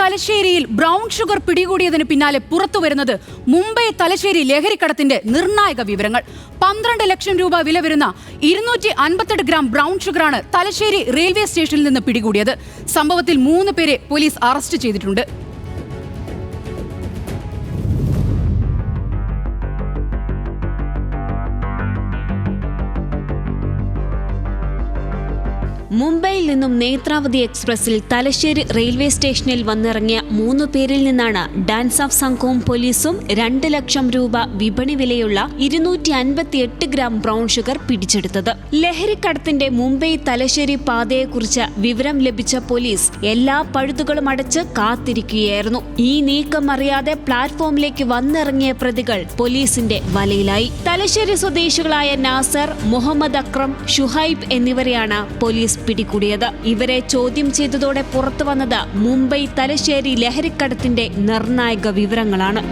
തലശ്ശേരിയിൽ brown sugar പിടികൂടിയതിന് പിന്നാലെ പുറത്തുവരുന്നത് മുംബൈ തലശ്ശേരി ലഹരിക്കടത്തിന്റെ നിർണായക വിവരങ്ങൾ. 12 ലക്ഷം രൂപ വില വരുന്ന 258 ഗ്രാം ബ്രൗൺ ഷുഗറാണ് തലശ്ശേരി റെയിൽവേ സ്റ്റേഷനിൽ നിന്ന് പിടികൂടിയത്. സംഭവത്തിൽ 3 പേരെ പോലീസ് അറസ്റ്റ് ചെയ്തിട്ടുണ്ട്. മുംബൈയിൽ നിന്നും നേത്രാവതി എക്സ്പ്രസിൽ തലശ്ശേരി റെയിൽവേ സ്റ്റേഷനിൽ വന്നിറങ്ങിയ 3 പേരിൽ നിന്നാണ് ഡാൻസ് ഓഫ് സംഘവും പോലീസും 2 ലക്ഷം രൂപ വിപണി വിലയുള്ള 258 ഗ്രാം ബ്രൗൺ ഷുഗർ പിടിച്ചെടുത്തത്. ലഹരിക്കടത്തിന്റെ മുംബൈ തലശ്ശേരി പാതയെക്കുറിച്ച് വിവരം ലഭിച്ച പോലീസ് എല്ലാ പഴുതുകളും അടച്ച് കാത്തിരിക്കുകയായിരുന്നു. ഈ നീക്കം അറിയാതെ പ്ലാറ്റ്ഫോമിലേക്ക് വന്നിറങ്ങിയ പ്രതികൾ പോലീസിന്റെ വലയിലായി. തലശ്ശേരി സ്വദേശികളായ നാസർ, മുഹമ്മദ് അക്രം, ഷുഹൈബ് എന്നിവരെയാണ് പോലീസ് പിടികൂടിയത്. ഇവരെ ചോദ്യം ചെയ്തതോടെ പുറത്തുവന്നത് മുംബൈ തലശ്ശേരി ലഹരിക്കടത്തിന്റെ നിർണായക വിവരങ്ങളാണ്.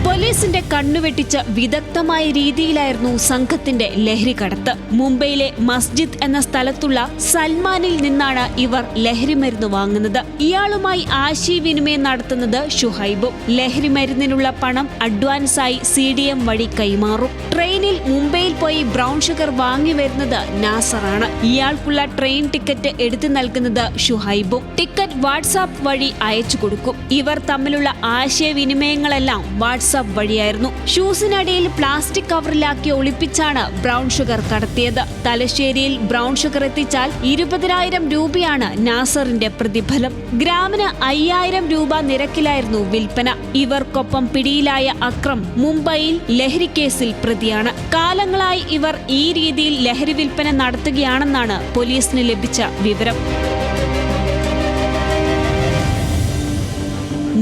പോലീസിന്റെ കണ്ണുവെട്ടിച്ച വിദഗ്ധമായ രീതിയിലായിരുന്നു സംഘത്തിന്റെ ലഹരിക്കടത്ത്. മുംബൈയിലെ മസ്ജിദ് എന്ന സ്ഥലത്തുള്ള സൽമാനിൽ നിന്നാണ് ഇവർ ലഹരിമരുന്ന് വാങ്ങുന്നത്. ഇയാളുമായി ആശയവിനിമയം നടത്തുന്നത് ഷുഹൈബും. ലഹരിമരുന്നിനുള്ള പണം അഡ്വാൻസായി CDM വഴി കൈമാറും. ട്രെയിനിൽ മുംബൈയിൽ പോയി ബ്രൗൺ ഷുഗർ വാങ്ങി വരുന്നത് നാസറാണ്. ഇയാൾക്കുള്ള ട്രെയിൻ ടിക്കറ്റ് എടുത്തു നൽകുന്നത് ഷുഹൈബും. ടിക്കറ്റ് വാട്സാപ്പ് വഴി അയച്ചു കൊടുക്കും. ഇവർ തമ്മിലുള്ള ആശയവിനിമയങ്ങളെല്ലാം വാട്സാപ്പ് വഴിയായിരുന്നു. ഷൂസിനടിയിൽ പ്ലാസ്റ്റിക് കവറിലാക്കി ഒളിപ്പിച്ചാണ് ബ്രൗൺ ഷുഗർ കടത്തിയത്. തലശ്ശേരിയിൽ ബ്രൗൺ ഷുഗർ എത്തിച്ചാൽ 20,000 രൂപയാണ് നാസറിന്റെ പ്രതിഫലം. ഗ്രാമിന് 5,000 രൂപ നിരക്കിലായിരുന്നു വിൽപ്പന. ഇവർക്കൊപ്പം പിടിയിലായ അക്രം മുംബൈയിൽ ലഹരി കേസിൽ പ്രതിയാണ്. കാലങ്ങളായി ഇവർ ഈ രീതിയിൽ ലഹരി വിൽപ്പന നടത്തുകയാണെന്നാണ് പോലീസിന് ലഭിച്ച വിവരം.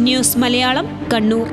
ന്യൂസ് മലയാളം, കണ്ണൂർ.